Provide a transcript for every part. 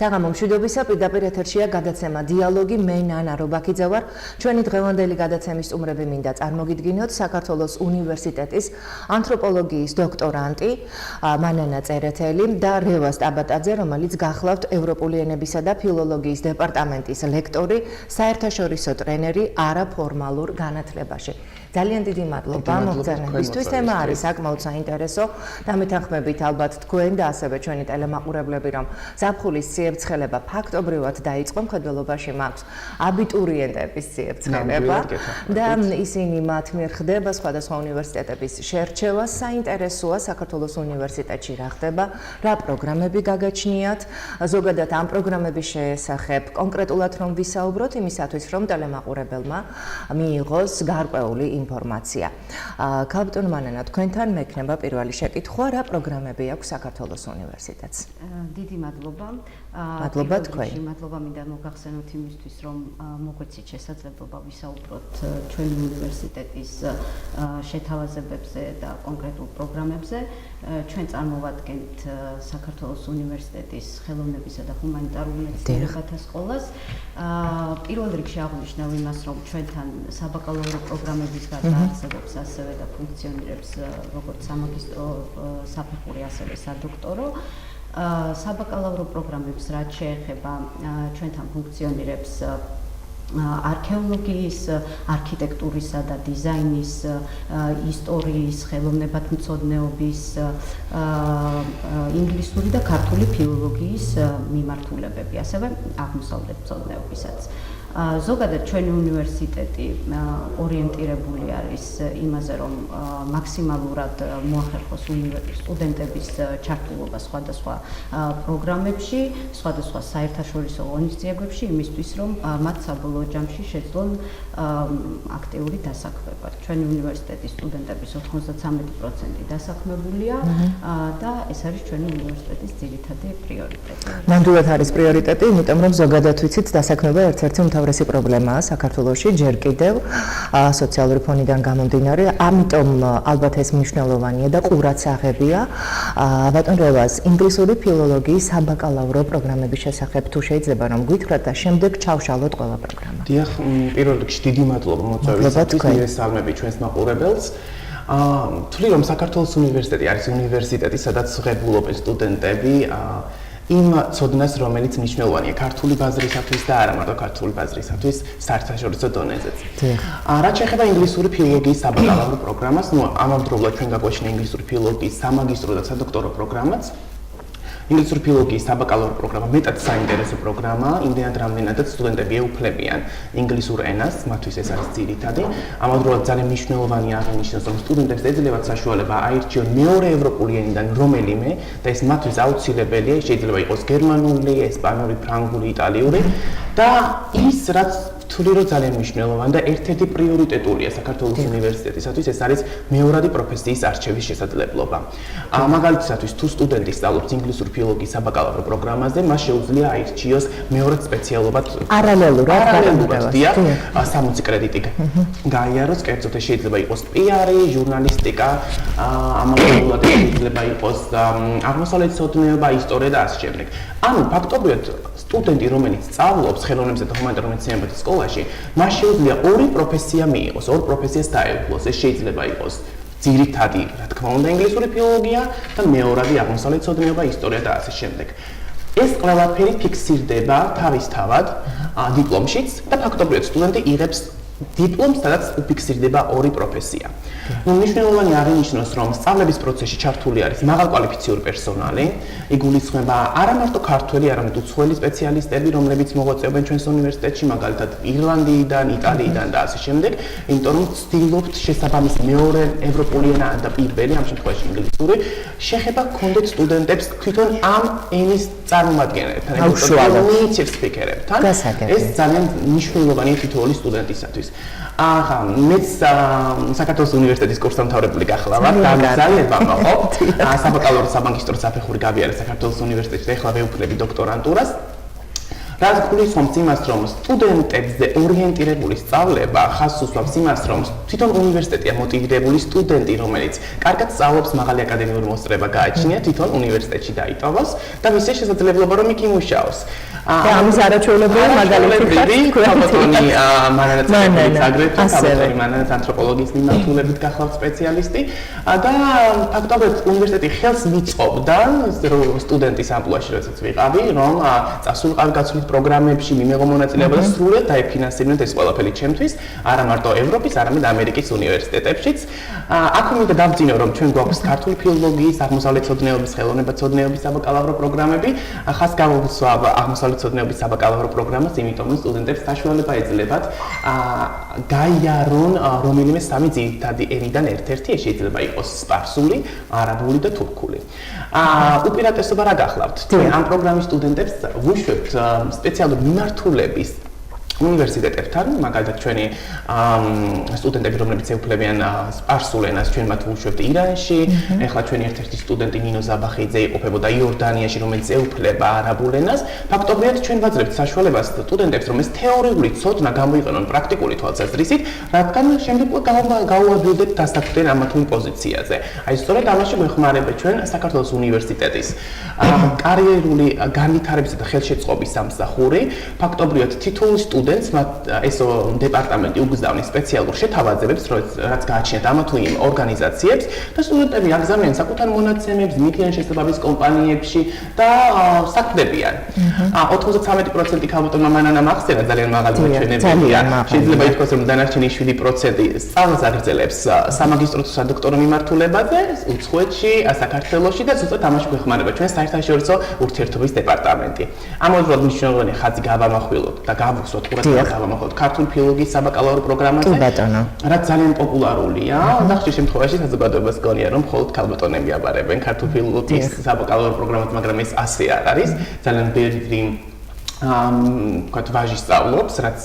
საღამო მშვიდობისა, პირდაპირ ეთერშია გადაცემა დიალოგი, მე ნანა რობაქიძე ვარ. ჩვენი დღევანდელი გადაცემის სტუმრები მინდა წარმოგიდგინოთ საქართველოს უნივერსიტეტის ანთროპოლოგიის დოქტორანტი მანანა წერეთელი და რევას ტაბატაძე, რომელიც გახლავთ ევროპული ენებისა და ფილოლოგიის დეპარტამენტის ლექტორი, საერთაშორისო ტრენერი არაფორმალურ განათლებაში. ძალიან დიდი მადლობა მოგზაურობისთვის. თემა არის საკმაოდ საინტერესო და მეთანხმებით ალბათ თქვენ და ასევე ჩვენი ტელემაყურებლები, რომ ზაფხულის ციებცხელება ფაქტობრივად დაიწყო, მხედველობაში მაქვს აბიტურიენტების ციებცხელება და ისინი მათ მიერ ხდება სხვადასხვა უნივერსიტეტების შერჩევა. საინტერესოა საქართველოს უნივერსიტეტში რა ხდება, რა პროგრამები გაგაჩნიათ, ზოგადად ამ პროგრამების შესახებ კონკრეტულად რომ ვისაუბროთ, იმისათვის რომ ტელემაყურებელმა მიიღოს გარკვეული ინფორმაცია. ქალბატონ მანანა, თქვენთან მექნება პირველი შეკითხვა, რა პროგრამები აქვს საქართველოს უნივერსიტეტს? დიდი მადლობა. მადლობა თქვენ. მადლობა მინდა მოგახსენოთ იმისთვის, რომ მოგვეცით შესაძლებლობა ვისაუბროთ ჩვენი უნივერსიტეტის შეთავაზებებზე და კონკრეტულ პროგრამებზე. ჩვენ წარმოვადგენთ საქართველოს უნივერსიტეტის ხელოვნებისა და ჰუმანიტარული მეცნიერებათა სკოლას. პირველ რიგში აღვნიშნავ იმას, რომ ჩვენთან საბაკალავრო პროგრამების გარდა არსებობს ასევე და ფუნქციონირებს როგორც სამაგისტრო საფეხური, ასევე სადოქტორო. საბაკალავრო პროგრამებს რაც შეეხება, ჩვენთან ფუნქციონირებს არქეოლოგიის, არქიტექტურისა და დიზაინის, ისტორიის, ხელოვნებათმცოდნეობის, ინგლისური და ქართული ფილოლოგიის მიმართულებები, ასევე აღმოსავლეთმცოდნეობისაც. ზოგადად ჩვენი უნივერსიტეტი ორიენტირებული არის იმაზე, რომ მაქსიმალურად მოახერხოს სტუდენტების ჩართულობა სხვადასხვა პროგრამებში, სხვადასხვა საერთაშორისო ღონისძიებებში, იმისთვის, რომ მათ საბოლოო ჯამში შეძლონ აქტიური დასაქმება. ჩვენი უნივერსიტეტის სტუდენტების 93% დასაქმებულია და ეს არის ჩვენი უნივერსიტეტის ძირითადი პრიორიტეტი. ნამდვილად არის პრიორიტეტი, იმიტომ რომ ზოგადად ვიცით, დასაქმება ერთ-ერთი უმთავრესი პრობლემაა საქართველოში ჯერ კიდევ სოციალური ფონიდან გამომდინარე, ამიტომ ალბათ ეს მნიშვნელოვანია და ყურადსაღებია. ბატონ რევას, ინგლისური ფილოლოგიის საბაკალავრო პროგრამების შესახებ თუ შეიძლება რომ გითხრათ და შემდეგ ჩავშალოთ ყველა პროგრამა. დიახ, პირველ რიგში დიდი მადლობა მოწვევისათვის, მივესალმები ჩვენს მაყურებელს. ვთვლი რომ საქართველოს უნივერსიტეტი არის უნივერსიტეტი, სადაც ღებულობენ სტუდენტები იმ ცოდნას, რომელიც მნიშვნელოვანია ქართული ბაზრისათვის და არა მარტო ქართული ბაზრისათვის, საერთაშორისო დონეზეც. რაც შეეხება ინგლისური ფილოლოგიის საბაკალავრო პროგრამას, ამავდროულად ჩვენ გაგვაჩნია ინგლისური ფილოლოგიის სამაგისტრო და სადოქტორო პროგრამაც. ინგლისური ფილოლოგიის საბაკალავრო პროგრამა მეტად საინტერესო პროგრამაა, იმდენად რამდენადაც სტუდენტები ეუფლებიან ინგლისურ ენას, მათთვის ეს არის ძირითადი. ამავდროულად ძალიან მნიშვნელოვანია აღინიშნოს, რომ სტუდენტებს ეძლებათ საშუალება აირჩიონ მეორე ევროპული ენიდან რომელიმე და ეს მათთვის აუცილებელია, შეიძლება იყოს გერმანული, ესპანური, ფრანგული, იტალიური და ის რაც ვთვლი რომ ძალიან მნიშვნელოვანი და ერთ-ერთი პრიორიტეტულია საქართველოს უნივერსიტეტისათვის, ეს არის მეორადი პროფესიის არჩევის შესაძლებლობა. მაგალითისათვის, თუ სტუდენტი სწავლობს ინგლისურ ფილოლოგიის საბაკალავრო პროგრამაზე, მას შეუძლია აირჩიოს მეორად სპეციალობად პარალელურად 60 კრედიტი გაიაროს, კერძოდ შეიძლება იყოს PR-ი, ჟურნალისტიკა, ამავდროულად შეიძლება იყოს აღმოსავლეთმცოდნეობა, ისტორია და ასე შემდეგ. ანუ ფაქტობრივად სტუდენტი, რომელიც სწავლობს ხელოვნებისა და ჰუმანიტარულ მეცნიერებათა სკოლაში, მას შეუძლია ორი პროფესია მიიღოს, ორ პროფესიას დაეუფლოს. ეს შეიძლება იყოს ძირითადი, რა თქმა უნდა, ინგლისური ფილოლოგია და მეორადი აღმოსავლეთმცოდნეობა, ისტორია და ასე შემდეგ. ეს ყველაფერი ფიქსირდება თავისთავად დიპლომშიც და ფაქტობრივად სტუდენტი იღებს დიპლომს, სადაც უფიქსირდება ორი პროფესია. მნიშვნელოვანია აღინიშნოს, რომ სწავლების პროცესში ჩართული არის მაღალკვალიფიციური პერსონალი, იგულისხმება არა მარტო ქართველი, არამედ უცხოელი სპეციალისტები, რომლებიც მოღვაწეობენ ჩვენს უნივერსიტეტში, მაგალითად ირლანდიიდან, იტალიიდან და ასე შემდეგ, იმიტომ რომ ვცდილობთ შესაბამისი მეორე ევროპული ენა და პირველი, ამ შემთხვევაში ინგლისური, შეხება გქონდეთ სტუდენტებს თვითონ ამ ენის წარმომადგენლებთან, native speaker-ებთან. ეს ძალიან მნიშვნელოვანია თითოეული სტუდენტისათვის. მეც საქართველოს უნივერსიტეტის კურსდამთავრებული გახლავართ და ძალება მაყობ. საბაკალავრო სამაგისტრო საფეხური გავიარე საქართველოს უნივერსიტეტში, ეხლა ვეუფლები დოქტორანტურას. რაც გულისხმობს იმას, რომ სტუდენტებზე ორიენტირებული სწავლება ხაზს უსვამს იმას, რომ თვითონ უნივერსიტეტია მოტივირებული სტუდენტი, რომელიც კარგად სწავლობს, მაღალი აკადემიური მოსწრება გააჩნია, თვითონ უნივერსიტეტში დაიტოვოს და მისი შესაძლებლობა რომ იქ იმუშაოს. და ამის არაჩვეულებრივი მაგალითი ქალბატონი მანანაც აგრეთვე ქალბატონი მანანაც ანთროპოლოგიის მიმართულებით გახლავთ სპეციალისტი და ფაქტობრივად უნივერსიტეტი ხელს მიწყობდა სტუდენტის ამპლუაში, როდესაც ვიყავი, რომ წასულიყავი გაცვლით პროგრამებში, მიმეღო მონაწილეობა და სრულად დაიფინანსებინოთ ეს ყველაფერი ჩემთვის, არა მარტო ევროპის, არამედ ამერიკის უნივერსიტეტებშიც. აქ მინდა დავძინო, რომ ჩვენ გვაქვს ქართული ფილოლოგიის, აღმოსავლეთმცოდნეობის, ხელოვნებათმცოდნეობის საბაკალავრო პროგრამები, ხას გავუსვა აღმოსავლეთმცოდნეობის საბაკალავრო პროგრამას, იმიტომ რომ სტუდენტებს საშუალება ეძლებათ გაიარონ რომელიმე სამი ძირითადი ენიდან ერთ-ერთი, ეს შეიძლება იყოს სპარსული, არაბული და თურქული. უპირატესობა რა გახლავთ? ამ პროგრამის სტუდენტებს ვუშვებთ სპეციალური მიმართულების უნივერსიტეტებთან, მაგალითად ჩვენი სტუდენტები, რომლებიც ეუფლებიან სპარსულ ენას, ჩვენ მათ ვუშვებთ ირანში, ეხლა ჩვენი ერთ-ერთი სტუდენტი ნინო ზაბახიძე იყოფებოდა იორდანიაში, რომელიც ეუფლება არაბულ ენას. ფაქტობრივად ჩვენ ვაძლევთ საშუალებას სტუდენტებს, რომ ეს თეორიული ცოდნა გამოიყენონ პრაქტიკული თვალსაზრისით, რადგან შემდეგ გაუადვილდებთ დასაქმდნენ ამა თუ იმ პოზიციაზე. აი სწორედ ამაში გვეხმარება ჩვენ საქართველოს უნივერსიტეტის კარიერული განვითარებისა და ხელშეწყობის სამსახური. ფაქტობრივად თითოეულ სტუდენტს ეს დეპარტამენტი უგზავნის სპეციალურ შეთავაზებებს, რაც გააჩნიათ ამა თუ იმ ორგანიზაციებს და სტუდენტები აგზავნიან საკუთარ მონაცემებს მითიან შესაძლებლობის კომპანიებში და საქმდებიან. 93% ქალბატონმა მანანამ ახსენა ძალიან მაღალი მაჩვენებელია. შეიძლება ითქვას, რომ დანარჩენი 7% სწავლას აგრძელებს სამაგისტრო და სადოქტორო მიმართულებაზე, უცხოეთში, საქართველოში და ზუსტად ამაში გვეხმარება ჩვენ საერთაშორისო ურთიერთობის დეპარტამენტი. ამავდროულად მნიშვნელოვანი ხაზი გავამახვილოთ და გავუსვათ გავამახვილოთ ქართული ფილოლოგიის საბაკალავრო პროგრამაზე, რაც ძალიან პოპულარულია და ხშირ შემთხვევაში საზოგადოებას გონია, რომ მხოლოდ ქალბატონები აბარებენ ქართული ფილოლოგიის საბაკალავრო პროგრამას, მაგრამ ეს ასე არ არის. ძალიან ბევრი ვთქვათ ვაჟი სწავლობს, რაც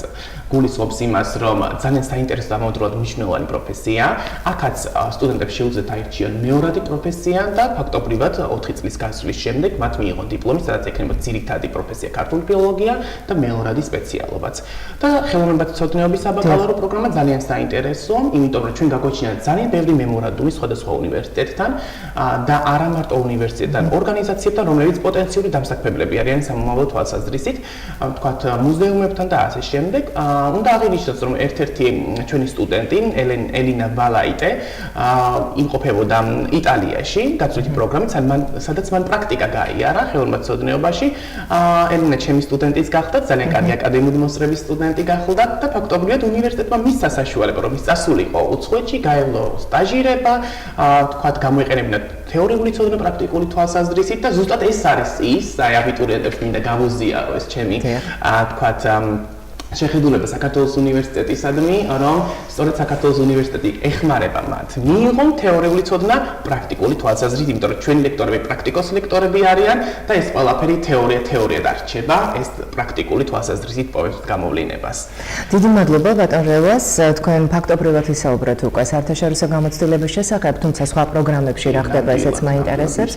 გულისხმობს იმას, რომ ძალიან საინტერესო და ამავდროულად მნიშვნელოვანი პროფესია. აქაც სტუდენტებს შეუძლიათ აირჩიონ მეორადი პროფესია და ფაქტობრივად 4 წლის გასვლის შემდეგ მათ მიიღონ დიპლომი, სადაც ექნებათ ძირითადი პროფესია ქართული ფილოლოგია და მეორადი სპეციალობაც. და ხელოვნებათმცოდნეობის საბაკალავრო პროგრამა ძალიან საინტერესოა, იმიტომ რომ ჩვენ გაგვაჩნია ძალიან ბევრი მემორანდუმი სხვადასხვა უნივერსიტეტთან და არა მარტო უნივერსიტეტთან, ორგანიზაციებთან, რომლებიც პოტენციური დამსაქმებლები არიან სამომავლო თვალსაზრისით, ვთქვათ მუზეუმებთან და ასე შემდეგ. უნდა აღინიშნოს, რომ ერთ-ერთი ჩვენი სტუდენტი, ელინა ვალაიტე, იმყოფებოდა იტალიაში, გაცვლითი პროგრამით, სადაც მან პრაქტიკა გაიარა ხელოვნებათმცოდნეობაში. ელინა ჩემი სტუდენტიც გახდა, ძალიან კარგი აკადემიური მოსწრების სტუდენტი გახდა და ფაქტობრივად უნივერსიტეტმა მისცა საშუალება, რომ ის წასულიყო უცხოეთში, გაევლო სტაჟირება, ვთქვათ, გამოიყენებინა თეორიული ცოდნა პრაქტიკული თვალსაზრისით და ზუსტად ეს არის ის, აი აბიტურიენტებს მინდა გავუზიარო ეს ჩემი, ვთქვათ, შეხედულება საქართველოს უნივერსიტეტისადმი, რომ სწორედ საქართველოს უნივერსიტეტი ეხმარება მათ. მიიღონ თეორიული ცოდნა პრაქტიკული თვალსაზრისით, იმიტომ რომ ჩვენი ლექტორები პრაქტიკოს ლექტორები არიან და ეს ყველაფერი თეორია დარჩება, ეს პრაქტიკული თვალსაზრისით პოვებს გამოვლინებას. დიდი მადლობა ბატონ რევას, თქვენ ფაქტობრივად ისაუბრეთ უკვე საერთაშორისო გამოცდილების შესახებ, თუმცა სხვა პროგრამებში რა ხდება, ესეც მაინტერესებს.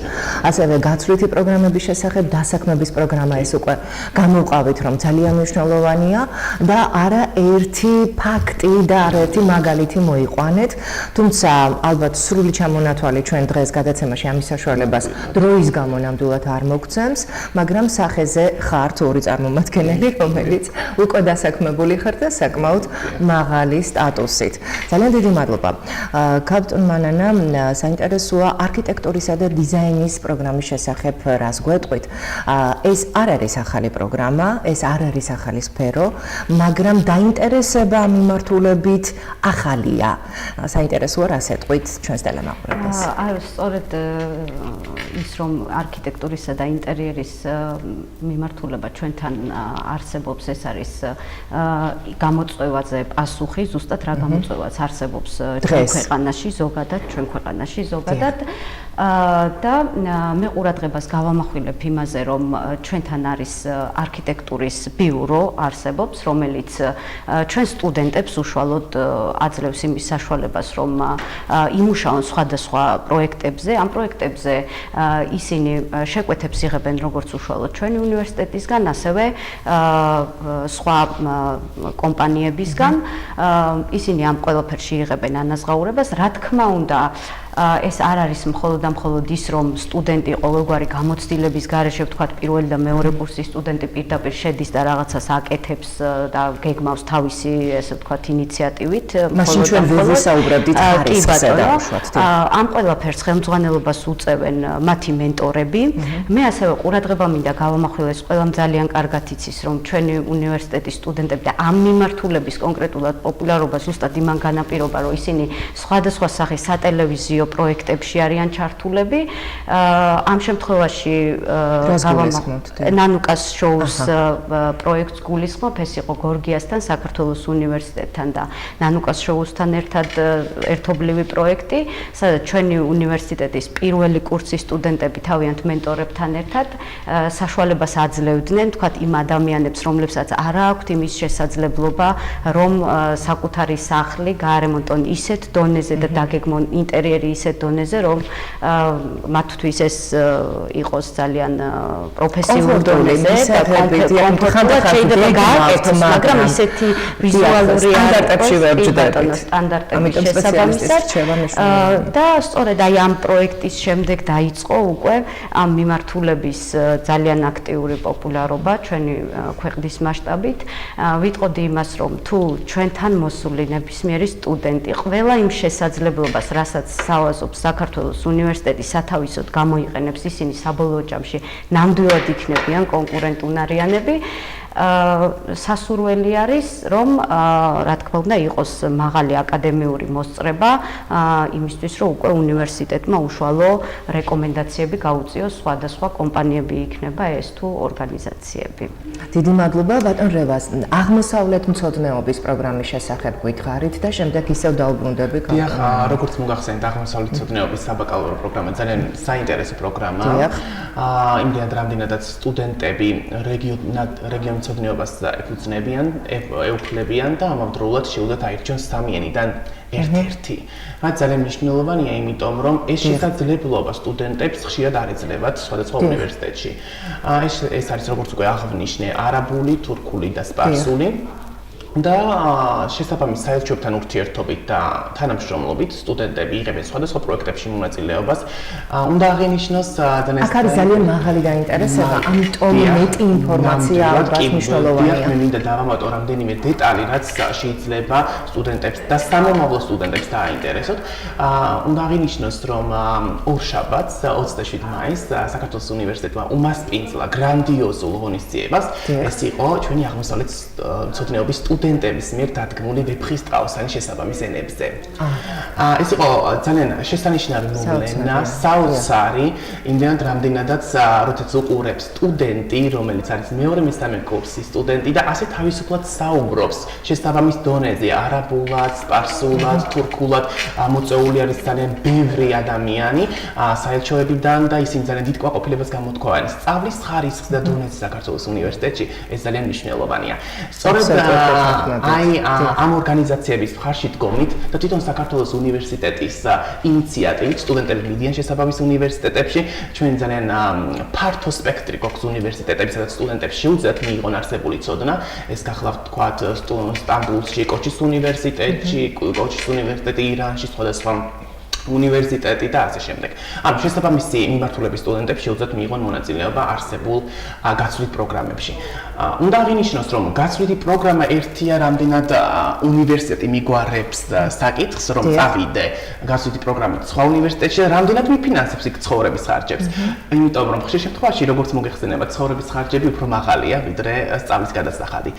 ასევე გაცვლითი პროგრამების შესახებ, დასაქმების პროგრამა ეს უკვე გამოვყავით, რომ ძალიან მნიშვნელოვანია. და არა ერთი ფაქტი და არა ერთი მაგალითი მოიყვანეთ, თუმცა ალბათ სრული ჩამონათვალი ჩვენ დღეს გადაცემაში ამის საშუალებას დროის გამო ნამდვილად არ მოგცემს, მაგრამ სახეზე ხართ ორი წარმომადგენელი, რომელიც უკვე დასაქმებული ხართ და საკმაოდ მაღალი სტატუსით. ძალიან დიდი მადლობა. ქალბატონ მანანა, საინტერესოა არქიტექტურისა და დიზაინის პროგრამის შესახებ რას გვეტყვით. ეს არ არის ახალი პროგრამა, ეს არ არის ახალი სფერო, მაგრამ დაინტერესება მიმართულებით ახალია. საინტერესოა რას ეტყვით ჩვენს ტელემაყურებელს. სწორედ ის რომ არქიტექტურისა და ინტერიერის მიმართულება ჩვენთან არსებობს, ეს არის გამოწვევაზე პასუხი, ზუსტად რა გამოწვევაც არსებობს ჩვენ ქვეყანაში ზოგადად. და მე ყურადღებას გავამახვილებ იმაზე, რომ ჩვენთან არის არქიტექტურის ბიურო არსებობს, რომელიც ჩვენ სტუდენტებს უშუალოდ აძლევს იმის საშუალებას, რომ იმუშაონ სხვადასხვა პროექტებზე. ამ პროექტებზე ისინი შეკვეთებს იღებენ როგორც უშუალოდ ჩვენი უნივერსიტეტისგან, ასევე სხვა კომპანიებისგან. ისინი ამ ყველაფერში იღებენ ანაზღაურებას. რა თქმა უნდა, ეს არ არის მხოლოდ ის, რომ სტუდენტი ყოველგვარი გამოცდილების გარეშე, ვთქვათ, პირველი და მეორე კურსის სტუდენტი პირდაპირ შედის და რაღაცას აკეთებს და გეგმავს თავისი, ესე ვთქვათ, ინიციატივით. მაშინ ჩვენ ვისაუბრებდით ხარისხზე დაუშვათ. ამ ყველაფერს ხელმძღვანელობას უწევენ მათი მენტორები. მე ასევე ყურადღება მინდა გავამახვილოს, ყველამ ძალიან კარგად იცის, რომ ჩვენი უნივერსიტეტის სტუდენტები და ამ მიმართულების კონკრეტულად პოპულარობა ზუსტად იმან განაპირობა, რომ ისინი სხვადასხვა სახის სატელევიზიო პროექტებში არიან ჩართულები. ამ შემთხვევაში ნანუკას შოუს პროექტს გულისხმობ, ეს იყო გორგიასთან, საქართველოს უნივერსიტეტთან და ნანუკას შოუსთან ერთად ერთობლივი პროექტი, სადაც ჩვენი უნივერსიტეტის პირველი კურსის სტუდენტები თავიანთ მენტორებთან ერთად საშუალებას აძლევდნენ, თქვათ, იმ ადამიანებს, რომლებსაც არ აქვთ იმის შესაძლებლობა, რომ საკუთარი სახლი გაარემონტონ ისეთ დონეზე და დაგეგმონ ინტერიერი ისეთ დონეზე, რომ მათთვის ეს იყოს ძალიან პროფესიული დონეზე და კომფორტულად შეიძლება გააკეთოს, მაგრამ ისეთი ვიზუალური სტანდარტებში ვერჯდებით. სტანდარტების შესაბამისად და სწორედ აი ამ პროექტის შემდეგ დაიწყო უკვე ამ მიმართულების ძალიან აქტიური პოპულარობა ჩვენი ქვეყნის მასშტაბით. ვიტყოდი იმას, რომ თუ ჩვენთან მოსული ნებისმიერი სტუდენტი ყველა იმ შესაძლებლობას, რასაც სავაზობს საქართველოს უნივერსიტეტი სათავისოდ გამოიყენებს, ისინი საბოლოო ჯამში ნამდვილად იქნებიან კონკურენტუნარიანები. სასურველი არის, რომ რა თქმა უნდა იყოს მაღალი აკადემიური მოსწრება იმისთვის, რომ უკვე უნივერსიტეტმა უშუალო რეკომენდაციები გაუწიოს სხვადასხვა კომპანიები იქნება ეს თუ ორგანიზაციები. დიდი მადლობა ბატონ რევას. აღმოსავლეთ მცოდნეობის პროგრამის შესახებ გვითხარით და შემდეგ ისევ დაუბრუნდები. დიახ, როგორც მოგახსენეთ, აღმოსავლეთ მცოდნეობის საბაკალავრო პროგრამა ძალიან საინტერესო პროგრამა. იმდენად რამდენადაც სტუდენტები რეგიონ მცოდნეობას ეფუძნებიან, ეუფლებიან და ამავდროულად შეუძლათ აირჩიონ სამი ენიდან ერთ-ერთი. რაც ძალიან მნიშვნელოვანია, იმიტომ რომ ეს შესაძლებლობა სტუდენტებს ხშირად არ ეძლებათ სხვადასხვა უნივერსიტეტში. ეს არის როგორც უკვე აღვნიშნე, არაბული, თურქული და სპარსული. და შესაბამის საელჩოებთან ურთიერთობით და თანამშრომლობით სტუდენტები იღებენ სხვადასხვა პროექტებში მონაწილეობას. უნდა აღინიშნოს აქ არის ძალიან მაღალი დაინტერესება, ამიტომ მეტი ინფორმაცია ალბათ მნიშვნელოვანია. მე მინდა დავამატო რამდენიმე დეტალი, რაც შეიძლება სტუდენტებს და სამომავლო სტუდენტებს დააინტერესოთ. უნდა აღინიშნოს, რომ ორშაბათს 27 მაისს საქართველოს უნივერსიტეტმა უმასპინძლა გრანდიოზულ ღონისძიებას. ეს იყო ჩვენი აღმოსავლეთ მცოდნეობის სტუდენტების მიერ დადგმული ვეფხისტყაოსანი შესაბამის ენებზე. ეს იყო ძალიან შესანიშნავი მოვლენა, საოცარი, იმდენად რამდენადაც როდესაც უყურებს სტუდენტი, რომელიც არის მეორე მესამე კურსის სტუდენტი და ასე თავისუფლად საუბრობს შესაბამის დონეზე, არაბულად, სპარსულად, თურქულად, მოწეული არის ძალიან ბევრი ადამიანი საელჩოებიდან და ისინი ძალიან დიდ კმაყოფილებას გამოთქვამენ. სწავლის ხარისხს და დონეზე საქართველოს უნივერსიტეტში ეს ძალიან მნიშვნელოვანია. სწორედ ამ ორგანიზაციების მხარში დგომით და თვითონ საქართველოს უნივერსიტეტის ინიციატივით სტუდენტები მიდიან შესაბამის უნივერსიტეტებში. ჩვენ ძალიან ფართო სპექტრი გვაქვს უნივერსიტეტები, სადაც სტუდენტებს შეუძლიათ მიიღონ არსებული ცოდნა. ეს გახლავთ თქვათ სტამბულში, კოჩის უნივერსიტეტში, კოჩის უნივერსიტეტი ირანში, სხვადასხვა უნივერსიტეტი და ასე შემდეგ. ანუ შესაბამისი მიმართულების სტუდენტებს შეუძლიათ მიიღონ მონაწილეობა არსებულ გაცვლით პროგრამებში. უნდა აღინიშნოს, რომ გაცვლითი პროგრამა ერთია რამდენად უნივერსიტეტი მიგვარებს საკითხს, რომ წავიდე გაცვლითი პროგრამით სხვა უნივერსიტეტში და რამდენად მიფინანსებს იქ ცხოვრების ხარჯებს. იმიტომ რომ ხშირ შემთხვევაში, როგორც მოგეხსენება, ცხოვრების ხარჯები უფრო მაღალია, ვიდრე სწავლის გადასახადი.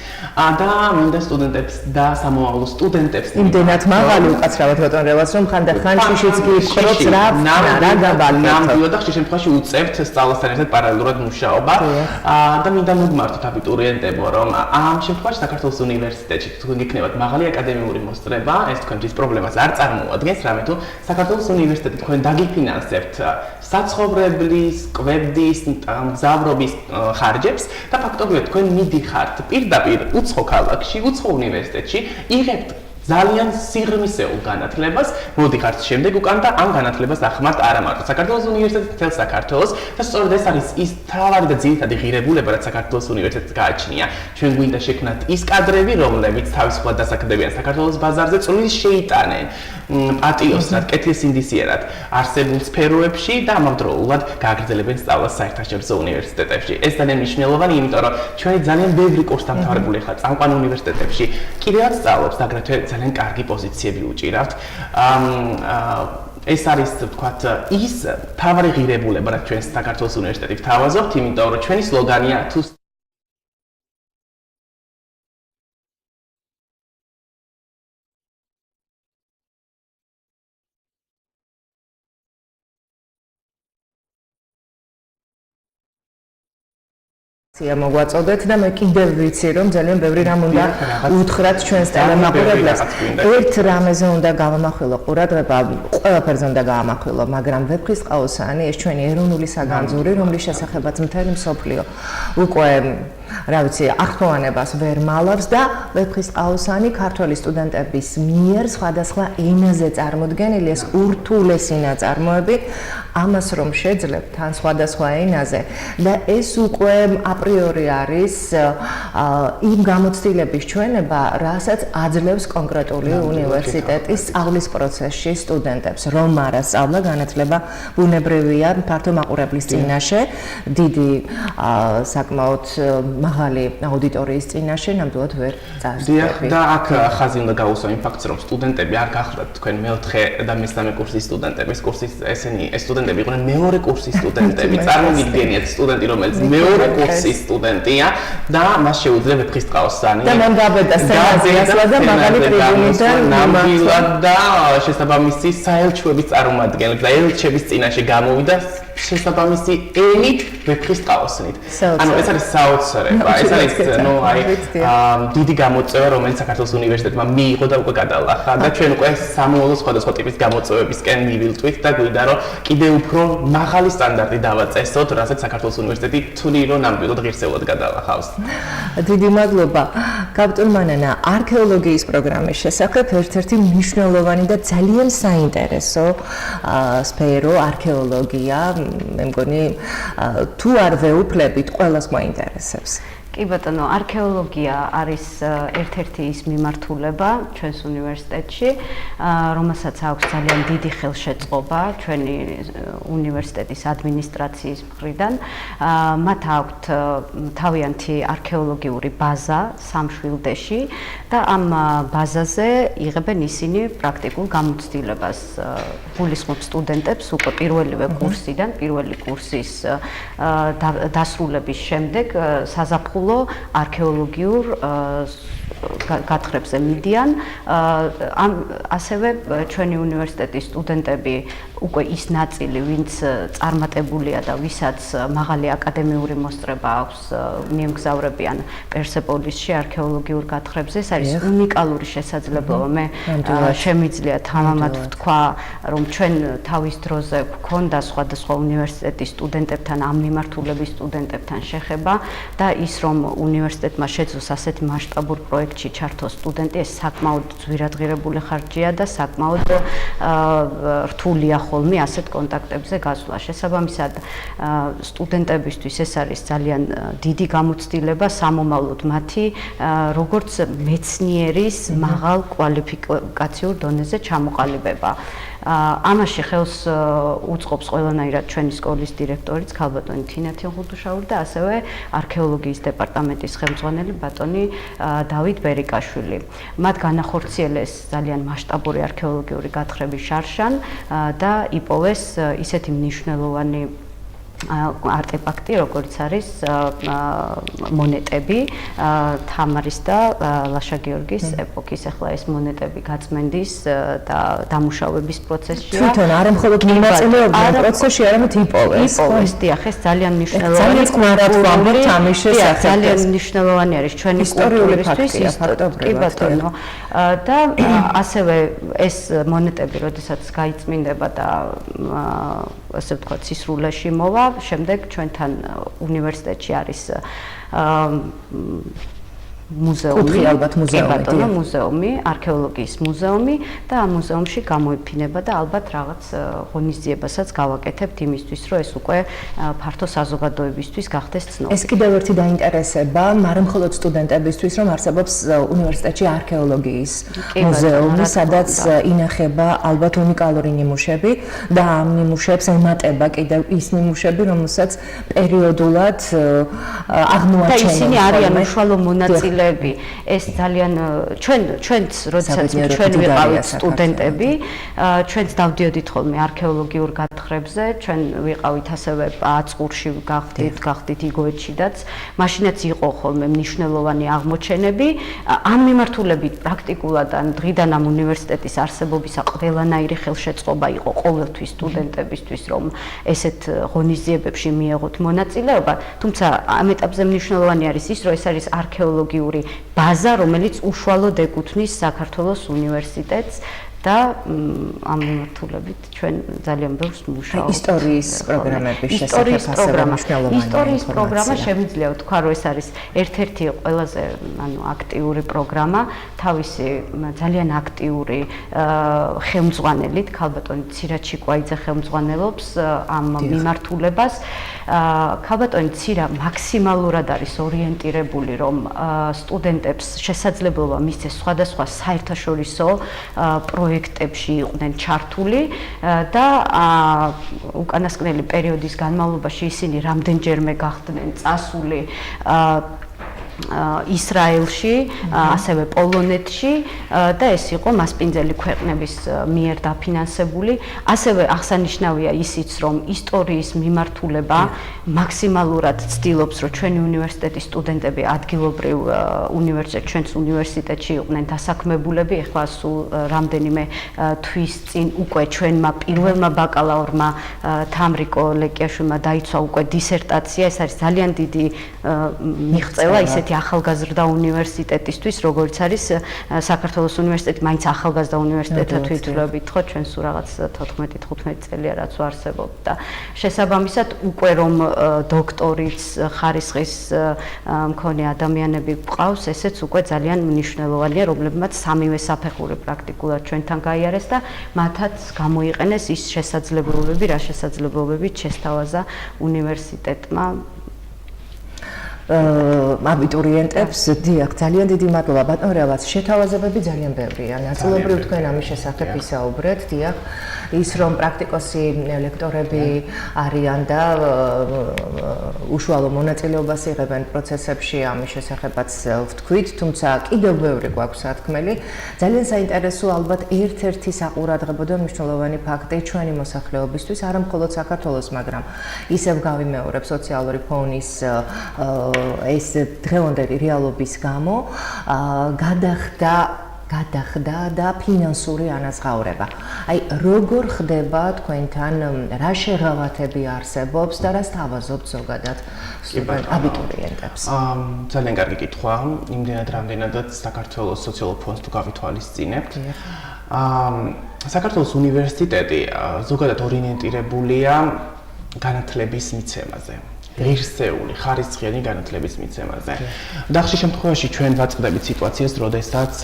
და მინდა სტუდენტებს და სამომავლო სტუდენტებს იმდენად მაღალი უკაცრავად ბატონ რევას, რომ ხანდახან შიშიც გიხროთ რა გაბალეთ. ნამდვილად და ხშირ შემთხვევაში უწევთ სწავლასთან ერთად პარალელურად მუშაობა. და მინდა მოგმართოთ აბიტურიენტებო, რომ ამ შემთხვევაში საქართველოს უნივერსიტეტში თქვენ გიქნებათ მაღალი აკადემიური მოსწრება, ეს თქვენთვის პრობლემას არ წარმოადგენს, რამე თუ საქართველოს უნივერსიტეტი თქვენ დაგიფინანსებთ საცხოვრებლის, კვებდის, მგზავრობის ხარჯებს და ფაქტობრივად თქვენ მიდიხართ პირდაპირ უცხო ქალაქში, უცხო უნივერსიტეტში, იღებთ ძალიან სიღრმისეულ განათლებას მოდიხართ შემდეგ უკან და ამ განათლებას ახმართ არა მარტო საქართველოს უნივერსიტეტის მთელ საქართველოს და სწორედ ეს არის ის თავარი და ძირითადი ღირებულება რაც საქართველოს უნივერსიტეტს გააჩნია ჩვენ გვინდა შექმნათ ის კადრები რომლებიც თავისუფლად დასაქმდებიან საქართველოს ბაზარზე წვრილს შეიტანენ პატიოსნად კეთილსინდისიერად არსებულ სფეროებში და ამავდროულად გააგრძელებენ სწავლას საერთაშორისო უნივერსიტეტებში ეს ძალიან მნიშვნელოვანი იმიტომ რომ ჩვენი ძალიან ბევრი კურსი დამთავრებული ხარ წამყვან უნივერსიტეტებში კიდევაც სწავლობს და აგრეთვე ძალიან კარგი პოზიციები უჭირავთ ეს არის თქვათ ის თავარი ღირებულება რაც ჩვენ საქართველოს უნივერსიტეტი ვთავაზობთ იმიტომ რომ ჩვენი სლოგანია თუ მოგვაწოდეთ და მე კიდევ ვიცი რომ ძალიან ბევრი რამ უნდა უთხრათ ჩვენს ტელემაყურებლებს. ერთ რამეზე უნდა გავამახვილო ყურადღება, ყველაფერზე უნდა გაამახვილო, მაგრამ ვეფხისტყაოსანი ეს ჩვენი ეროვნული საგანძური, რომლის შესახებაც მთელი მსოფლიო უკვე რა ვიცი, ახლოვანებას ვერ მალავს და ვეფხისტყაოსანი ქართველი სტუდენტების მიერ სხვადასხვა ენაზე წარმოდგენილი ეს ურთულესი ნაწარმოები ამას რომ შეძლებთ თან სხვადასხვა ენაზე და ეს უკვე აპრიორი არის იმ გამოცდილების ჩვენება, რასაც აძლევს კონკრეტული უნივერსიტეტის სწავლის პროცესში სტუდენტებს, რომ არა სწავლა განათლება ბუნებრივია ფართო მაყურებლის წინაშე, დიდი საკმაოდ მაღალი აუდიტორიის წინაშე ნამდვილად ვერ წარსდგები. და აქ ხაზი უნდა გაუსვა იმ ფაქტს, რომ სტუდენტები არ გახლდათ თქვენ მეოთხე და მესამე კურსის სტუდენტები, ეს კურსის ეს სტუდენტები იყვნენ მეორე კურსის სტუდენტები, წარმოგიდგენიათ სტუდენტი, რომელიც მეორე კურსის სტუდენტია და მას შეუძლია ვეფხისტყაოსანი და მან გაბედა სცენაზე ასვლა და მაღალი ტრიბუნიდან ნამდვილად და შესაბამისი საელჩოების წარმომადგენლებს და ელჩების წინაშე გამოვიდა შესაბამისი ენით ვეფხისტყაოსნით. ანუ ეს არის საოცრება, ეს არის დიდი გამოწვევა, რომელიც საქართველოს უნივერსიტეტმა მიიღო და უკვე გადალახა და ჩვენ უკვე სამოვალო სხვადასხვა ტიპის გამოწვევებისკენ მივილტვით და გვინდა რომ კიდევ უფრო მაღალი სტანდარტი დავაწესოთ, რასაც საქართველოს უნივერსიტეტი თვლი რომ ნამდვილად ღირსეულად გადალახავს. დიდი მადლობა. კაპიტან მანანა, არქეოლოგიის პროგრამის შესახებ ერთ-ერთი მნიშვნელოვანი და ძალიან საინტერესო სფერო არქეოლოგია. მე მგონი თუ არ ვეუფლებით ყველას გვაინტერესებს. კი ბატონო, არქეოლოგია არის ერთ-ერთი ის მიმართულება ჩვენს უნივერსიტეტში, რომელსაც აქვს ძალიან დიდი ხელშეწყობა ჩვენი უნივერსიტეტის ადმინისტრაციის მხრიდან. მათ აქვთ თავიანთი არქეოლოგიური ბაზა სამშვილდეში და ამ ბაზაზე იღებენ ისინი პრაქტიკულ გამოცდილებას. გულისხმობ სტუდენტებს უკვე პირველივე კურსიდან, პირველი კურსის დასრულების შემდეგ საზაფხულო არქეოლოგიურ გათხრებზე მიდიან. ასევე ჩვენი უნივერსიტეტის სტუდენტები უკვე ის ნაწილი, ვინც წარმატებულია და ვისაც მაღალი აკადემიური მოსწრება აქვს, მიემგზავრებიან პერსეპოლისში არქეოლოგიურ გათხრებზე. ეს არის უნიკალური შესაძლებლობა. მე შემიძლია თამამად ვთქვა, რომ ჩვენ თავის დროზე გვქონდა სხვადასხვა უნივერსიტეტის სტუდენტებთან, ამ მიმართულების სტუდენტებთან შეხება და ის რომ უნივერსიტეტმა შეძლოს ასეთი მასშტაბურ პროექტში ჩართოს სტუდენტი, ეს საკმაოდ ძვირადღირებული ხარჯია და საკმაოდ რთულია ხოლმე ასეთ კონტაქტებზე გასვლა. შესაბამისად, სტუდენტებისთვის ეს არის ძალიან დიდი გამოცდილება სამომავლოდ მათი როგორც მეცნიერის მაღალ კვალიფიკაციურ დონეზე ჩამოყალიბება. ამაში ხელს უწყობს ყველანაირად ჩვენი სკოლის დირექტორიც ქალბატონი თინათი ხუდუშაური და ასევე არქეოლოგიის დეპარტამენტის ხელმძღვანელი ბატონი დავით ბერიკაშვილი. მათ განახორციელეს ძალიან მასშტაბური არქეოლოგიური გათხრების შარშან და იპოვეს ისეთი მნიშვნელოვანი არტეფაქტი, როგორც არის მონეტები თამარის და ლაშა გიორგის ეპოქის. ახლა ეს მონეტები გაწმენდის და დამუშავების პროცესშია. თვითონ არ მხოლოდ მონაწილეობდნენ პროცესში, არამედ იპოვეს. იპოვეს, დიახ, ეს ძალიან მნიშვნელოვანი. ძალიან წყნარად ვამბობთ ამის შესახებ. ძალიან მნიშვნელოვანი არის ჩვენი კულტურისთვის ფაქტობრივად. კი ბატონო. და ასევე ეს მონეტები, როდესაც გაიწმინდება და ასე ვთქვათ, სისრულეში მოვა, შემდეგ ჩვენთან უნივერსიტეტში არის მუზეუმი, ალბათ მუზეუმი, მუზეუმი, არქეოლოგიის მუზეუმი და ამ მუზეუმში გამოიფინება და ალბათ რაღაც ღონისძიებასაც გავაკეთებთ იმისთვის, რომ ეს უკვე ფართო საზოგადოებისთვის გახდეს ცნობილი. ეს კიდევ ერთი დაინტერესება, მაგრამ მხოლოდ სტუდენტებისთვის, რომ არსებობს უნივერსიტეტში არქეოლოგიის მუზეუმი, სადაც ინახება ალბათ უნიკალური ნიმუშები და ამ ნიმუშებს ემატება კიდევ ის ნიმუშები, რომელსაც პერიოდულად აღმოაჩენენ. და ისინი არიან უშუალო მონაწილეები. ეს ძალიან ჩვენც როდესაც ჩვენ ვიყავით სტუდენტები, ჩვენც დავდიოდით ხოლმე არქეოლოგიურ გათხრებზე, ჩვენ ვიყავით ასევე აწყურში გახდით იგოეთშიდაც. მაშინაც იყო ხოლმე მნიშვნელოვანი აღმოჩენები. ამ მიმართულებით პრაქტიკულად ან დღიდან ამ უნივერსიტეტის არსებობისა ყველანაირი ხელშეწყობა იყო ყოველთვის სტუდენტებისთვის, რომ ესეთ ღონისძიებებში მიეღოთ მონაწილეობა. თუმცა ამ ეტაპზე მნიშვნელოვანი არის ის, რომ ეს არის არქეოლოგიური ბაზა, რომელიც უშუალოდ ეკუთვნის საქართველოს უნივერსიტეტს და ამ მიმართულებით ჩვენ ძალიან ბევრს მუშაობთ. ისტორიის პროგრამების შესახებ ასევე მნიშვნელოვანი ისტორიის პროგრამა შემიძლია ვთქვა, რომ ეს არის ერთ-ერთი ყველაზე აქტიური პროგრამა, თავისი ძალიან აქტიური ხელმძღვანელით, ქალბატონი ცირა ჩიკვაიძე ხელმძღვანელობს ამ მიმართულებას. ქალბატონი ცირა მაქსიმალურად არის ორიენტირებული, რომ სტუდენტებს შესაძლებლობა მისცეს სხვადასხვა საერთაშორისო პროექტებში იყვნენ ჩართული და უკანასკნელი პერიოდის განმავლობაში ისინი რამდენჯერმე გახდნენ წასული ისრაელში, ასევე პოლონეთში და ეს იყო მასპინძელი ქვეყნების მიერ დაფინანსებული. ასევე აღსანიშნავია ისიც, რომ ისტორიის მიმართულება მაქსიმალურად ცდილობს, რომ ჩვენი უნივერსიტეტის სტუდენტები ადგილობრივ ჩვენს უნივერსიტეტში იყვნენ დასაქმებულები. ეხლა სულ რამდენიმე თვის წინ უკვე ჩვენმა პირველმა ბაკალავრმა თამრიკო ლეკიაშვილმა დაიცვა უკვე დისერტაცია. ეს არის ძალიან დიდი მიღწევა ისეთი ახალგაზრდა უნივერსიტეტისთვის, როგორც არის საქართველოს უნივერსიტეტი, მაინც ახალგაზრდა უნივერსიტეტად თვითვლებით, ხო, ჩვენ სულ რაღაც 14-15 წელია რაც ვარსებობთ და შესაბამისად უკვე რომ დოქტორიც ხარისხის მქონე ადამიანები გვყავს, ესეც უკვე ძალიან მნიშვნელოვანია, რომლებმაც სამივე საფეხური პრაქტიკულად ჩვენთან გაიარეს და მათაც გამოიყენეს ის შესაძლებლობები, რა შესაძლებლობებით შესთავაზა უნივერსიტეტმა აბიტურიენტებს. დიახ, ძალიან დიდი მადლობა ბატონ რევაც. შეთავაზებები ძალიან ბევრია. ნაწილობრივ თქვენ ამის შესახებ ისაუბრეთ, დიახ. ის რომ პრაქტიკოსი ლექტორები არიან და უშუალო მონაწილეობას იღებენ პროცესებში, ამის შესახებაც ვთქვით, თუმცა კიდევ ბევრი გვაქვს სათქმელი. ძალიან საინტერესო ალბათ ერთ-ერთი საყურადღებო და მნიშვნელოვანი ფაქტი ჩვენი მოსახლეობისთვის, არა მხოლოდ საქართველოს, მაგრამ ისევ გავიმეორებ სოციალური ფონის ეს დღევანდელი რეალობის გამო გადახდა და ფინანსური ანაზღაურება. აი, როგორ ხდება თქვენთან, რა შეღავათები არსებობს და რა სთავაზობთ ზოგადად აბიტურიენტებს? ძალიან კარგი კითხვა. იმდენად რამდენადაც საქართველოს სოციალურ ფონდს თუ გავითვალისწინებთ. საქართველოს უნივერსიტეტი ზოგადად ორიენტირებულია განათლების მიცემაზე. ღირსეული, ხარისხიანი განათლების მიცემაზე. და ხშირ შემთხვევაში ჩვენ ვაწყდებით სიტუაციას, როდესაც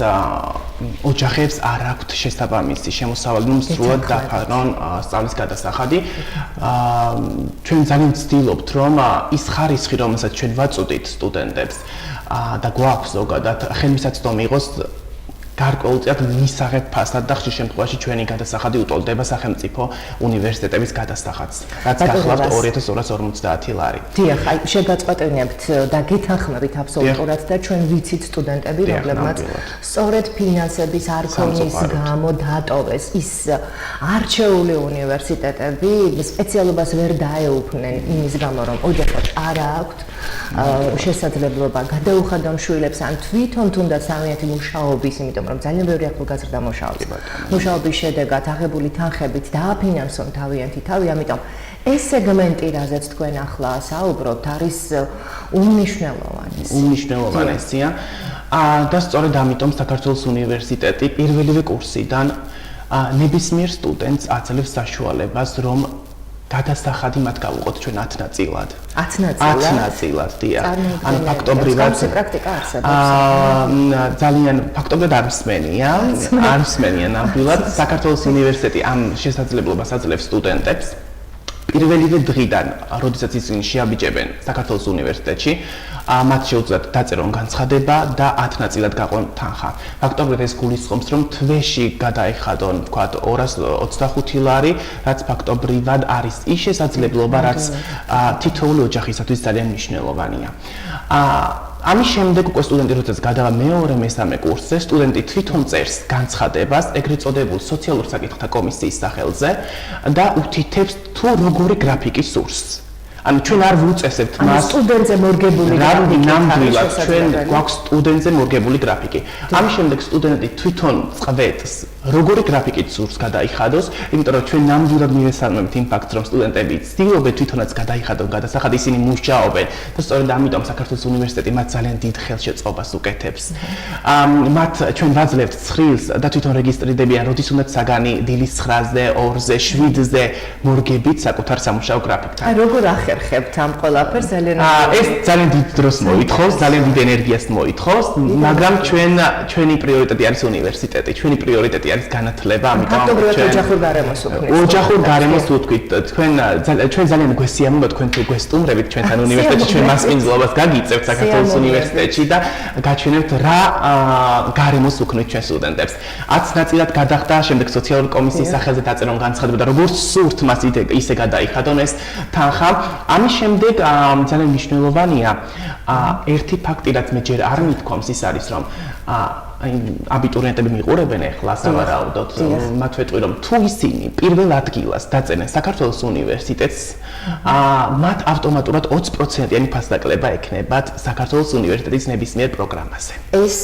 ოჯახებს არ აქვთ შესაბამისი შემოსავალი, რომ სრულად დაფარონ სწავლის გადასახადი. ჩვენ ძალიან ვცდილობთ, რომ ის ხარისხი, რომელსაც ჩვენ ვაწოდით სტუდენტებს და გვაქვს ზოგადად, ხელმისაწვდომი იყოს გარკვეულწილად მისაღებ ფასად და ხშირ შემთხვევაში ჩვენი გადასახადი უტოლდება სახელმწიფო უნივერსიტეტების გადასახადს, რაც გახლავთ 2250 ლარი. დიახ, აი შეგაწყვეტინებთ და გითანხმებით აბსოლუტურად და ჩვენ ვიცით სტუდენტები, რომლებმაც სწორედ ფინანსების არ ქონის გამო დატოვეს ის არჩეული უნივერსიტეტები, სპეციალობას ვერ დაეუფნენ იმის გამო, რომ ოჯახებს არ აქვთ შესაძლებლობა გადაუხადონ შვილებს ან თვითონ თუნდაც სამიანთი მუშაობის, იმიტომ რომ ძალიან ბევრი ახალგაზრდა მუშაობს. მუშაობის შედეგად აღებული თანხებით დააფინანსონ თავიანთი თავი, ამიტომ ეს სეგმენტი, რაზეც თქვენ ახლა საუბრობთ, არის უმნიშვნელოვანესია. და სწორედ ამიტომ საქართველოს უნივერსიტეტი პირველივე კურსიდან ნებისმიერ სტუდენტს აძლევს საშუალებას, რომ გადასახადი მათ გავუყოთ ჩვენ 10 ნაწილად. 10 ნაწილად? 10 ნაწილად, დიახ. ან ფაქტობრივად პრაქტიკა არსებობს. ძალიან ფაქტობრივად არ მსმენია, არ მსმენია ნამდვილად. საქართველოს უნივერსიტეტი ამ შესაძლებლობას აძლევს სტუდენტებს. პირველივე დღიდან, როდესაც ისინი შეაბიჯებენ საქართველოს უნივერსიტეტში, მათ შეუძლიათ დაწერონ განცხადება და 10 ნაწილად გაყვან თანხა. ფაქტობრივად ეს გულისხმობს, რომ თვეში გადაეხადონ, ვთქვათ, 225 ლარი, რაც ფაქტობრივად არის ის შესაძლებლობა, რაც თითოეული ოჯახისათვის ძალიან მნიშვნელოვანია. ამის შემდეგ უკვე სტუდენტი როდესაც გადავა მეორე-მესამე კურსზე, სტუდენტი თვითონ წერს განცხადებას, ეგრეთ წოდებულ სოციალურ საკითხთა კომისიის სახელზე და უთითებს თუ როგორი გრაფიკი სურს. ანუ ჩვენ არ ვუწესებთ მას სტუდენტზე მორგებული გრაფიკი. ნამდვილად ჩვენ გვაქვს სტუდენტზე მორგებული გრაფიკი. ამის შემდეგ სტუდენტი თვითონ წვეთს როგორი გრაფიკით სურს გადაიხადოს, იმიტომ რომ ჩვენ ნამდვილად მივესალმებთ იმ ფაქტს, რომ სტუდენტები ცდილობენ თვითონაც გადაიხადონ გადასახადი, ისინი მუშაობენ და სწორედ ამიტომ საქართველოს უნივერსიტეტი მათ ძალიან დიდ ხელშეწყობას უკეთებს. მათ ჩვენ ვაძლევთ ცხრილს და თვითონ რეგისტრირდებიან, როდის უნდათ საგანი დილის 9-ზე, 2-ზე, 7-ზე მორგებით საკუთარ სამუშაო გრაფიკთან. როგორ ახერხებთ ამ ყველაფერს ელენა? ეს ძალიან დიდ დროს მოითხოვს, ძალიან დიდ ენერგიას მოითხოვს, მაგრამ ჩვენი პრიორიტეტი არის უნივერსიტეტი, ჩვენი პრიორიტეტი არის განათლება, ამიტომ ფაქტობრივად ოჯახურ გარემოს ვთქვით. ოჯახურ გარემოს ვთქვით, ჩვენ ძალიან გვესიამება თქვენ თუ გვესტუმრებით ჩვენთან უნივერსიტეტში, ჩვენ მასპინძლობას გაგიწევთ საქართველოს უნივერსიტეტში და გაჩვენებთ რა გარემოს ვქნით ჩვენ სტუდენტებს. 10 ნაწილად გადახდა, შემდეგ სოციალური კომისიის სახელზე დაწერონ განცხადება და როგორც სურთ მას ისე გადაიხადონ ეს თანხა. ამის შემდეგ ძალიან მნიშვნელოვანია ერთი ფაქტი, რაც მე ჯერ არ მithქვამს, ის არის რომ აბიტურიენტები მიყურებენ ახლა სავარაუდოდ, მათ ვეტყვი რომ თუ ისინი პირველ ადგილას დაწერენ საქართველოს უნივერსიტეტს, მათ ავტომატურად 20%-იანი ფასდაკლება ექნებათ საქართველოს უნივერსიტეტის ნებისმიერ პროგრამაზე. ეს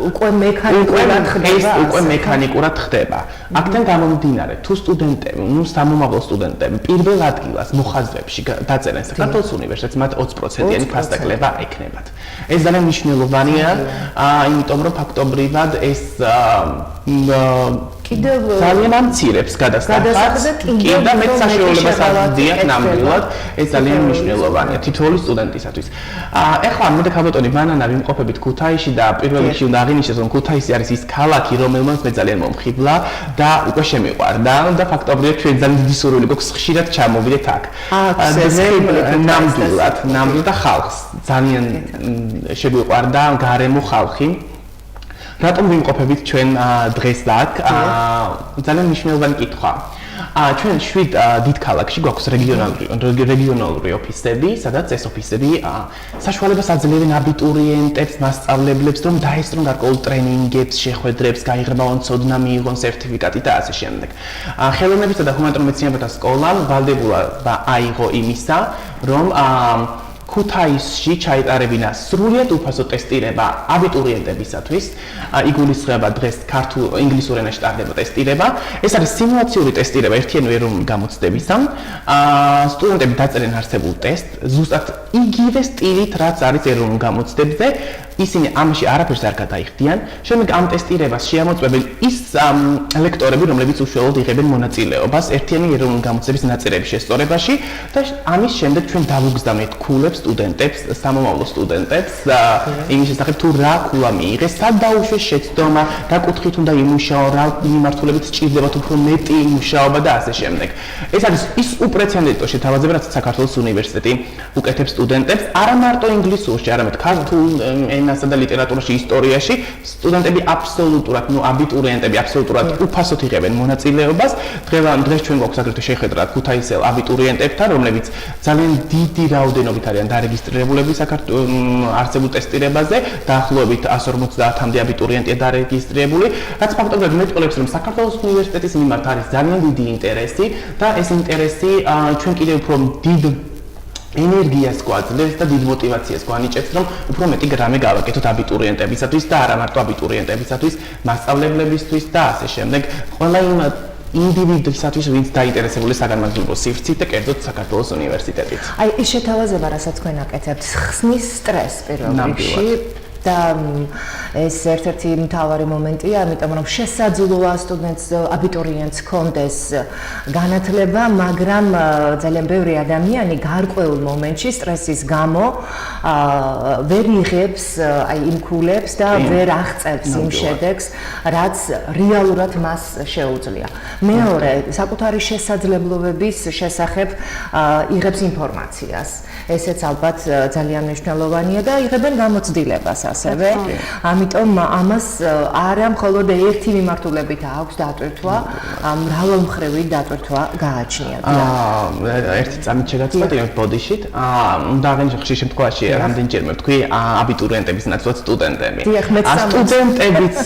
უკვე მექანიკურად ხდება. უკვე მექანიკურად ხდება. აქედან გამომდინარე, თუ სტუდენტები, სამომავლო სტუდენტები პირველ ადგილას მოხაზრებში დაწერენ საქართველოს უნივერსიტეტს, მათ 20%-იანი ფასდაკლება ექნებათ. ეს ძალიან მნიშვნელოვანია, იმიტომ რომ ფაქტობრივად ეს კიდევ ძალიან ამცირებს გადასახადს და მეც საშუალებას აძლევს ნამდვილად, ეს ძალიან მნიშვნელოვანია თითოეული სტუდენტისათვის. ეხლა მოდე ქალბატონი ბანანა ვიმყოფებით ქუთაისში და პირველ რიგში უნდა აღინიშნოს, რომ ქუთაისი არის ის ქალაქი, რომელმაც მე ძალიან მომხიბლა და უკვე შემიყვარდა და ფაქტობრივად ჩვენ ძალიან დიდი სურვილი გვაქვს ხშირად ჩამოვიდეთ აქ. ნამდვილად და ხალხს ძალიან შეგვიყვარდა გარემო ხალხი. რატომ ვიმყოფებით ჩვენ დღეს აქ? ძალიან მნიშვნელოვანი კითხვა. ჩვენ 7 დიდ ქალაქში გვაქვს რეგიონალური ოფისები, სადაც ეს ოფისები საშუალებას აძლევენ აბიტურიენტებს, მასწავლებლებს, რომ დაესწრონ გარკვეულ ტრენინგებს, შეხვედრებს, გაიღრმავონ ცოდნა, მიიღონ სერტიფიკატი და ასე შემდეგ. ხელოვნებისა და ჰუმანიტარულ მეცნიერებათა სკოლამ ვალდებულება აიღო იმისა, რომ ქუთაისში ჩაეტარებინა სრულიად უფასო ტესტირება აბიტურიენტებისათვის. იგულისხმება დღეს ქართულ ინგლისურ ენაში ტარდება ტესტირება. ეს არის სიმულაციური ტესტირება ერთიანი ეროვნული გამოცდებისა. სტუდენტები დაწერენ არსებულ ტესტს, ზუსტად იგივე სტილით, რაც არის ეროვნულ გამოცდებზე. ისინი ამაში არაფერს არ გადაიხდიან. შემდეგ ამ ტესტირებას შეამოწმებენ ის ლექტორები, რომლებიც უშუალოდ იღებენ მონაწილეობას ერთიანი ეროვნული გამოცდების ნაწერების შესწორებაში და ამის შემდეგ ჩვენ დავუგზავნით ქულებს სტუდენტებს, სამომავლო სტუდენტებს, იმის შესახებ თუ რა ქულა მიიღეს, სად დაუშვეს შეცდომა, რა კუთხით უნდა იმუშაო, რა მიმართულებით სჭირდებათ უფრო მეტი მუშაობა და ასე შემდეგ. ეს არის ის უპრეცედენტო შეთავაზება, რაც საქართველოს უნივერსიტეტი უკეთებს სტუდენტებს, არა მარტო ინგლისურში, არამედ ქართულ ენასა და ლიტერატურაში, ისტორიაში სტუდენტები აბსოლუტურად, აბიტურიენტები აბსოლუტურად უფასოდ იღებენ მონაწილეობას. დღეს ჩვენ გვაქვს აგრეთვე შეხვედრა ქუთაისელ აბიტურიენტებთან, რომლებიც ძალიან დიდი რაოდენობით არიან დარეგისტრირებულები არსებულ ტესტირებაზე, დაახლოებით 150-მდე აბიტურიენტია დარეგისტრირებული, რაც ფაქტობრივად მეტყველებს, რომ საქართველოს უნივერსიტეტის მიმართ არის ძალიან დიდი ინტერესი და ეს ინტერესი ჩვენ კიდევ უფრო დიდ ენერგიას გვაძლევს და დიდ мотиваციას გვანიჭებს, რომ უფრო მეტი გრამე გავაკეთოთ აბიტურიენტებისათვის და არა მარტო აბიტურიენტებისათვის, მასწავლებლებისთვის და ასე შემდეგ. ყველა იმ ინდივიდისათვის, ვინც დაინტერესებული საგანმანათლებლო სივრცით და კერძოდ საქართველოს უნივერსიტეტით. აი, ეს შეთავაზება, რასაც თქვენ აკეთებთ, ხსნის სტრესს პირველ რიგში. და ეს ერთ-ერთი მთავარი მომენტია, ამიტომ რომ შესაძლოა სტუდენტს, აბიტურიენტს ჰქონდეს განათლება, მაგრამ ძალიან ბევრი ადამიანი გარკვეულ მომენტში სტრესის გამო ვერ იღებს იმ ქულებს და ვერ აღწევს იმ შედეგს, რაც რეალურად მას შეუძლია. მეორე, საკუთარი შესაძლებლობების შესახებ იღებს ინფორმაციას. ესეც ალბათ ძალიან მნიშვნელოვანია და იღებენ გამოცდილებას ასევე. ამიტომ ამას არა მხოლოდ ერთი მიმართულებით აქვს დატვირთვა, მრავალმხრივი დატვირთვა გააჩნია. ერთი წამით შეგაცვლოთ იმ ბოდიშით. უნდა აღინიშნო ხშირ შემთხვევაში რამდენჯერმე ვთქვი აბიტურიენტების ნაცვლად სტუდენტები. სტუდენტებიც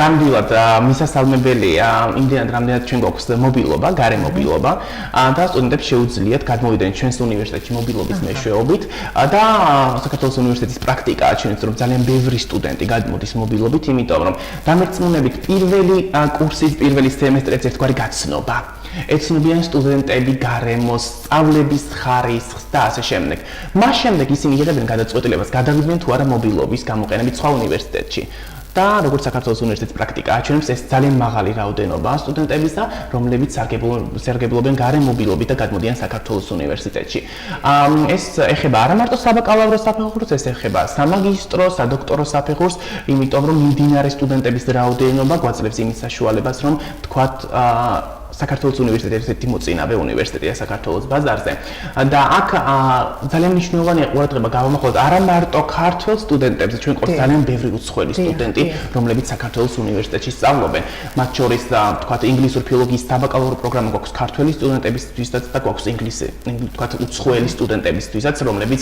ნამდვილად მისასალმებელია იმდენად რამდენად ჩვენ გვაქვს მობილობა, გარე მობილობა და სტუდენტებს შეუძლიათ გადმოვიდნენ ჩვენს უნივერსიტეტში მობილობის მეშვეობით და საქართველოს უნივერსიტეტის პრაქტიკაა ჩვენც რომ ძალიან ბევრი სტუდენტი გადმოდის მობილობით, იმიტომ რომ დამერწმუნებით პირველი კურსის პირველი სემესტრიც ერთგვარი გაცნობა. ეცნობიან სტუდენტები გარემოს, სწავლების ხარისხს და ასე შემდეგ. მას შემდეგ ისინი იღებენ გადაწყვეტილებას გადავიდნენ თუ არა მობილობის გამოყენებით სხვა უნივერსიტეტში. და როგორც საქართველოს უნივერსიტეტის პრაქტიკა აჩვენებს, ეს ძალიან მაღალი რაოდენობაა სტუდენტებისა, რომლებიც სარგებლობენ გარე მობილობით და გადმოდიან საქართველოს უნივერსიტეტში. ეს ეხება არა მარტო საბაკალავრო საფეხურს, ეს ეხება სამაგისტრო, სადოქტორო საფეხურს, იმიტომ რომ მიმდინარე სტუდენტების რაოდენობა გვაძლევს იმის საშუალებას, რომ თქვათ საქართველოს უნივერსიტეტი ერთ-ერთი მოწინავე უნივერსიტეტია საქართველოს ბაზარზე და აქ ძალიან მნიშვნელოვანია ყურადღება გავამახვილოთ არა მარტო ქართველ სტუდენტებზე, ჩვენ ყავს ძალიან ბევრი უცხოელი სტუდენტი, რომლებიც საქართველოს უნივერსიტეტში სწავლობენ. მათ შორის თქვათ ინგლისური ფილოლოგიის საბაკალავრო პროგრამა გვაქვს ქართველი სტუდენტებისთვისაც და გვაქვს თქვათ უცხოელი სტუდენტებისთვისაც, რომლებიც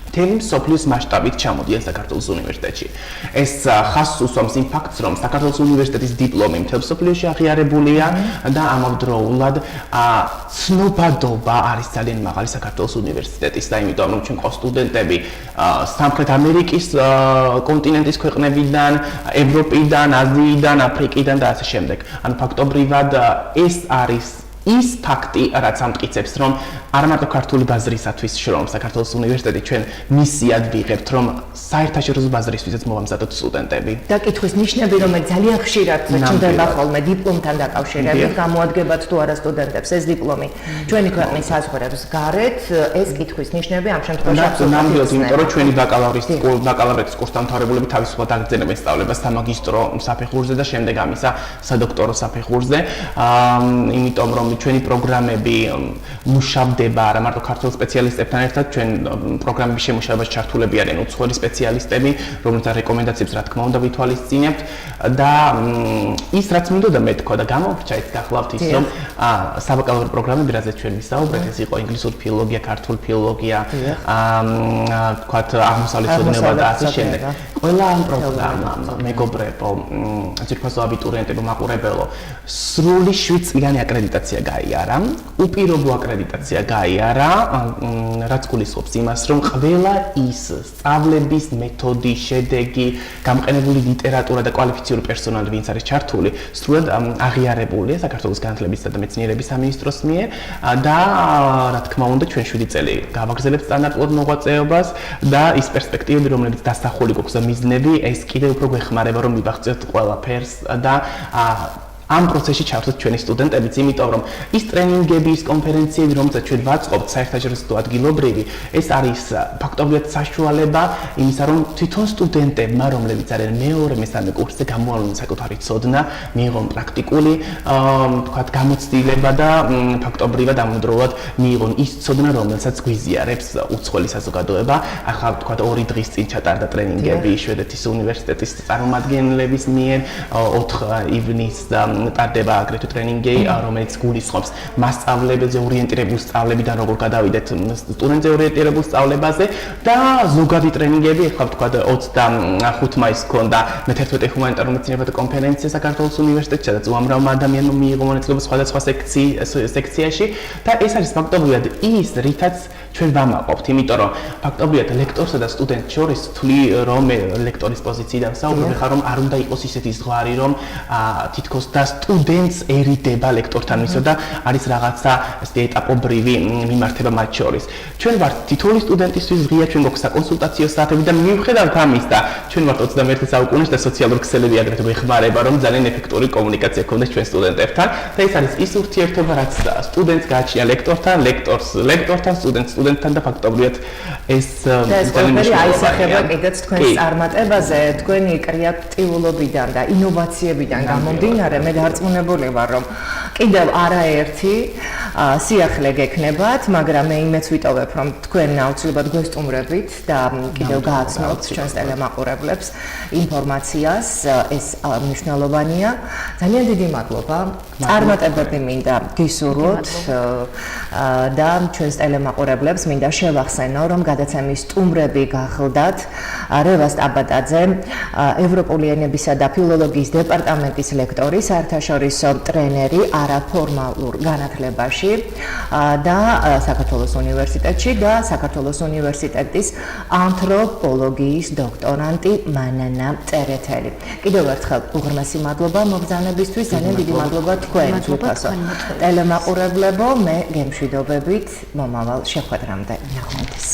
მთელი მსოფლიოს მასშტაბით ჩამოდიან საქართველოს უნივერსიტეტში. ეს ხაზს უსვამს იმ ფაქტს, რომ საქართველოს უნივერსიტეტის დიპლომი მთელ მსოფლიოში აღიარებულია და ამავდროულად ცნობადობა არის ძალიან მაღალი საქართველოს უნივერსიტეტის და იმიტომ რომ ჩვენ ყავს სტუდენტები სამხრეთ ამერიკის კონტინენტის ქვეყნებიდან, ევროპიდან, აზიიდან, აფრიკიდან და ასე შემდეგ. ანუ ფაქტობრივად ეს არის ის ფაქტი, რაც ამტკიცებს, რომ არა მარტო ქართული ბაზრისათვის შრომ საქართველოს უნივერსიტეტი ჩვენ მისიად ვიღებთ, რომ საერთაშორისო ბაზრისთვისაც მოვამზადოთ სტუდენტები. და კითხვის ნიშნები, რომელიც ძალიან ხშირად ჩნდება ხოლმე დიპლომთან დაკავშირებით, გამოადგებათ თუ არა სტუდენტებს ეს დიპლომი ჩვენი ქვეყნის საზღვრებს გარეთ, ეს კითხვის ნიშნები ამ შემთხვევაში აბსოლუტურად ნამდვილად, იმიტომ რომ ჩვენი ბაკალავრეთის კურსდამთავრებულები თავისუფლად აგრძელებენ სწავლებას სამაგისტრო საფეხურზე და შემდეგ ამისა სადოქტორო საფეხურზე. იმიტომ რომ ჩვენი პროგრამები მუშავდება არა მარტო ქართულ სპეციალისტებთან ერთად, ჩვენ პროგრამების შემუშავებაში ჩართულები არიან უცხოელი სპეციალისტები, რომლებიც რეკომენდაციებს რა თქმა უნდა ვითვალისწინებთ და ის რაც მინდოდა მე თქვა და გამოვრჩა ის გახლავთ ის რომ საბაკალავრო პროგრამები, რაზეც ჩვენ ვისაუბრეთ, ეს იყო ინგლისური ფილოლოგია, ქართული ფილოლოგია, თქვათ აღმოსავლეთმცოდნეობა და ასე შემდეგ. ყველა ამ პროგრამამ მეგობრებო, ძირფასო აბიტურიენტებო, მაყურებელო, სრული 7 წლიანი აკრედიტაცია გაიარა, უპირობო აკრედიტაცია გაიარა, რაც გულისხმობს იმას, რომ ყველა ის სწავლების მეთოდი, შედეგი, გამოყენებული ლიტერატურა და კვალიფიციური პერსონალი, ვინც არის ჩართული, სრულად აღიარებულია საქართველოს განათლებისა და მეცნიერების სამინისტროს მიერ და რა თქმა უნდა, ჩვენ 7 წელი გავაგრძელებთ სტანდარტულად მოღვაწეობას და ის პერსპექტივები, რომლებიც დასახული გვაქვს და მიზნები, ეს კიდევ უფრო გვეხმარება, რომ მივაღწევთ ყველაფერს და ამ პროცესში ჩავთვლით ჩვენი სტუდენტებიც, იმიტომ რომ ის ტრენინგები, ის კონფერენციები, რომელსაც ჩვენ ვაწყობთ საერთაშორისო ადგილობრივი, ეს არის ფაქტობრივად საშუალება იმისა, რომ თვითონ სტუდენტებმა, რომლებიც არიან მეორე, მესამე კურსზე, გამოავლინონ საკუთარი ცოდნა, მიიღონ პრაქტიკული, თქვათ, გამოცდილება და ფაქტობრივად ამავდროულად მიიღონ ის ცოდნა, რომელსაც გვიზიარებს უცხოელი საზოგადოება. ახლა თქვათ 2 დღის წინ ჩატარდა ტრენინგები შვედეთის უნივერსიტეტის წარმომადგენლების მიერ, 4 ივნის ტარდება აგრეთვე ტრენინგი, რომელიც გულისხმობს მასწავლებელზე ორიენტირებულ სწავლებიდან როგორ გადავიდეთ სტუდენტზე ორიენტირებულ სწავლებაზე და ზოგადი ტრენინგები, ახლა ვთქვათ 25 მაისს ჰქონდა მე-11 ჰუმანიტარულ მეცნიერებათა კონფერენცია საქართველოს უნივერსიტეტში, სადაც უამრავმა ადამიანმა მიიღო მონაწილეობა სხვადასხვა სექციაში და ეს არის ფაქტობრივად ის, რითაც ჩვენ ვამაყობთ, იმიტომ რომ ფაქტობრივად ლექტორსა და სტუდენტს შორის თვლი რომ ლექტორის პოზიციიდან საუბრობ, ხარ რომ არ უნდა იყოს ისეთი ზღვარი, რომ თითქოს სტუდენტს ერიდება ლექტორთან მისო და არის რაღაცა ესეთი ეტაპობრივი მიმართება მათ შორის. ჩვენ ვართ თითოეული სტუდენტისთვის ღია, ჩვენ გვაქვს საკონსულტაციო საათები და მიუხედავად ამის და ჩვენ ვართ 21 საუკუნეში და სოციალური ქსელები აგრეთვე ეხმარება, რომ ძალიან ეფექტური კომუნიკაცია გქონდეს ჩვენ სტუდენტებთან და ეს არის ის ურთიერთობა, რაც სტუდენტს გააჩნია ლექტორთან, ლექტორს ლექტორთან, სტუდენტს სტუდენტთან და ფაქტობრივად ეს ძალიან მნიშვნელოვანია. აისახება კიდეც თქვენს წარმატებაზე, თქვენი კრეატიულობიდან და ინოვაციებიდან გამომდინარე, მე დარწმუნებული ვარ, რომ კიდევ არაერთი სიახლე გექნებათ, მაგრამ მე იმეც ვიტოვებ, რომ თქვენ აუცილებლად გვესტუმრებით და კიდევ გააცნობთ ჩვენს ტელემაყურებლებს ინფორმაციას, ეს მნიშვნელოვანია. ძალიან დიდი მადლობა. წარმატებები მინდა გისურვოთ და ჩვენს ტელემაყურებლებს მინდა შევახსენო, რომ გადაცემის სტუმრები გახლდათ რევას ტაბატაძე, ევროპული ენებისა და ფილოლოგიის დეპარტამენტის ლექტორი, საერთაშორისო ტრენერი არაფორმალურ განათლებაში და საქართველოს უნივერსიტეტში და საქართველოს უნივერსიტეტის ანთროპოლოგიის დოქტორანტი მანანა წერეთელი. კიდევ ერთხელ უღრმესი მადლობა მობრძანებისთვის, ძალიან დიდი მადლობა თქვენ თვითასო ტელემაყურებლებო, მე გემშვიდობებით მომავალ შეხვედრამდე. ნახვამდის.